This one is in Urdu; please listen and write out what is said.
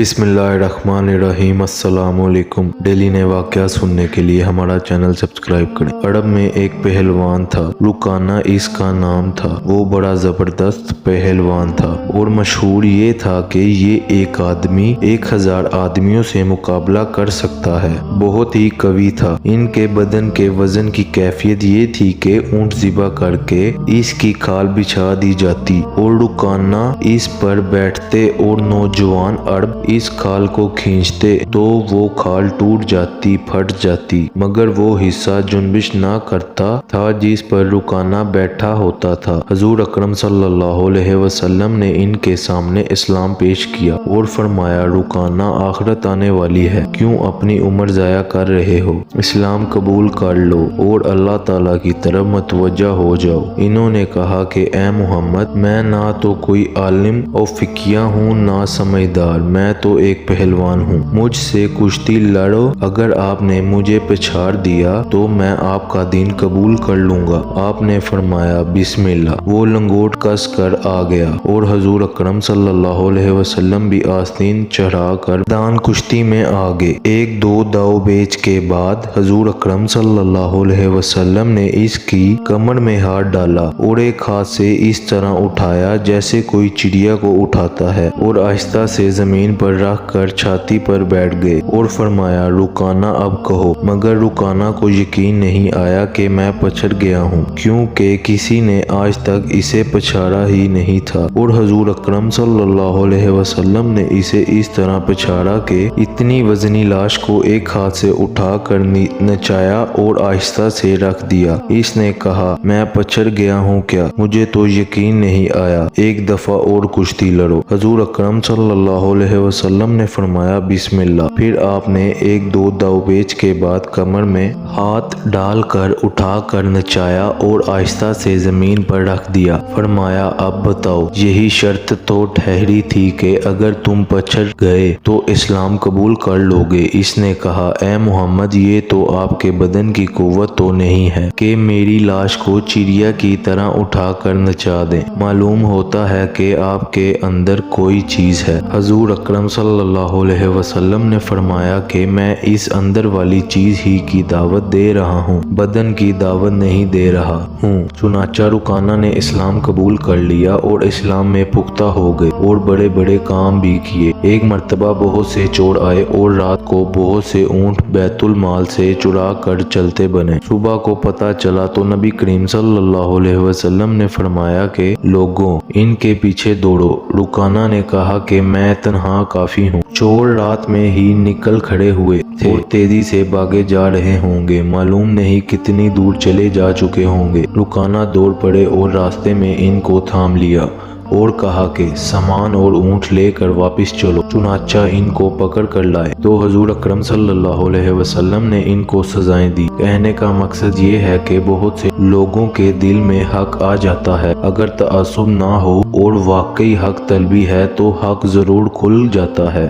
بسم اللہ الرحمن الرحیم۔ السلام علیکم۔ ڈیلی نئے واقعات سننے کے لیے ہمارا چینل سبسکرائب کریں۔ عرب میں ایک پہلوان تھا، رکانہ اس کا نام تھا۔ وہ بڑا زبردست پہلوان تھا اور مشہور یہ تھا کہ یہ ایک آدمی 1000 آدمیوں سے مقابلہ کر سکتا ہے۔ بہت ہی قوی تھا۔ ان کے بدن کے وزن کی کیفیت یہ تھی کہ اونٹ ذبح کر کے اس کی کھال بچھا دی جاتی اور رکانہ اس پر بیٹھتے اور نوجوان عرب اس کھال کو کھینچتے تو وہ کھال ٹوٹ جاتی، پھٹ جاتی، مگر وہ حصہ جنبش نہ کرتا تھا جس پر رکانہ بیٹھا ہوتا تھا۔ حضور اکرم صلی اللہ علیہ وسلم نے ان کے سامنے اسلام پیش کیا اور فرمایا، رکانہ آخرت آنے والی ہے، کیوں اپنی عمر ضائع کر رہے ہو؟ اسلام قبول کر لو اور اللہ تعالیٰ کی طرف متوجہ ہو جاؤ۔ انہوں نے کہا کہ اے محمد، میں نہ تو کوئی عالم و فقیہ ہوں نہ سمجھدار، میں تو ایک پہلوان ہوں۔ مجھ سے کشتی لڑو، اگر آپ نے مجھے پچھاڑ دیا تو میں آپ کا دین قبول کر لوں گا۔ آپ نے فرمایا بسم اللہ۔ وہ لنگوٹ کس کر آ گیا اور حضور اکرم صلی اللہ علیہ وسلم بھی آستین چڑھا کر میدان کشتی میں آگے۔ ایک دو داؤ بیچ کے بعد حضور اکرم صلی اللہ علیہ وسلم نے اس کی کمر میں ہاتھ ڈالا اور ایک ہاتھ سے اس طرح اٹھایا جیسے کوئی چڑیا کو اٹھاتا ہے اور آہستہ سے زمین پر رکھ کر چھاتی پر بیٹھ گئے اور فرمایا، رکانہ اب کہو۔ مگر رکانہ کو یقین نہیں آیا کہ میں پچھڑ گیا ہوں، کیونکہ کسی نے آج تک اسے پچھاڑا ہی نہیں تھا اور حضور اکرم صلی اللہ علیہ وسلم نے اسے اس طرح پچھاڑا کہ اتنی وزنی لاش کو ایک ہاتھ سے اٹھا کر نچایا اور آہستہ سے رکھ دیا۔ اس نے کہا، میں پچھڑ گیا ہوں کیا؟ مجھے تو یقین نہیں آیا۔ ایک دفعہ اور کشتی لڑو۔ حضور اکرم صلی اللہ علیہ وسلم نے فرمایا بسم اللہ۔ پھر آپ نے ایک دو داؤ پیچ کے بعد کمر میں ہاتھ ڈال کر اٹھا کر نچایا اور آہستہ سے زمین پر رکھ دیا۔ فرمایا، اب بتاؤ، یہی شرط تو ٹھہری تھی کہ اگر تم پچھڑ گئے تو اسلام قبول کر لو گے؟ اس نے کہا، اے محمد، یہ تو آپ کے بدن کی قوت تو نہیں ہے کہ میری لاش کو چڑیا کی طرح اٹھا کر نچا دیں۔ معلوم ہوتا ہے کہ آپ کے اندر کوئی چیز ہے۔ حضور اکرم صلی اللہ علیہ وسلم نے فرمایا کہ میں اس اندر والی چیز ہی کی دعوت دے رہا ہوں، بدن کی دعوت نہیں دے رہا ہوں۔ چنانچہ رکانہ نے اسلام قبول کر لیا اور اسلام میں پختہ ہو گئے اور بڑے بڑے کام بھی کیے۔ ایک مرتبہ بہت سے چور آئے اور رات کو بہت سے اونٹ بیت المال سے چرا کر چلتے بنے۔ صبح کو پتہ چلا تو نبی کریم صلی اللہ علیہ وسلم نے فرمایا کہ لوگوں، ان کے پیچھے دوڑو۔ رکانہ نے کہا کہ میں تنہا کافی ہوں۔ چور رات میں ہی نکل کھڑے ہوئے تھے اور تیزی سے بھاگے جا رہے ہوں گے، معلوم نہیں کتنی دور چلے جا چکے ہوں گے۔ رکانہ دوڑ پڑے اور راستے میں ان کو تھام لیا اور کہا کہ سامان اور اونٹ لے کر واپس چلو۔ چنانچہ ان کو پکڑ کر لائے تو حضور اکرم صلی اللہ علیہ وسلم نے ان کو سزائیں دی۔ کہنے کا مقصد یہ ہے کہ بہت سے لوگوں کے دل میں حق آ جاتا ہے، اگر تعصب نہ ہو اور واقعی حق طلبی ہے تو حق ضرور کھل جاتا ہے۔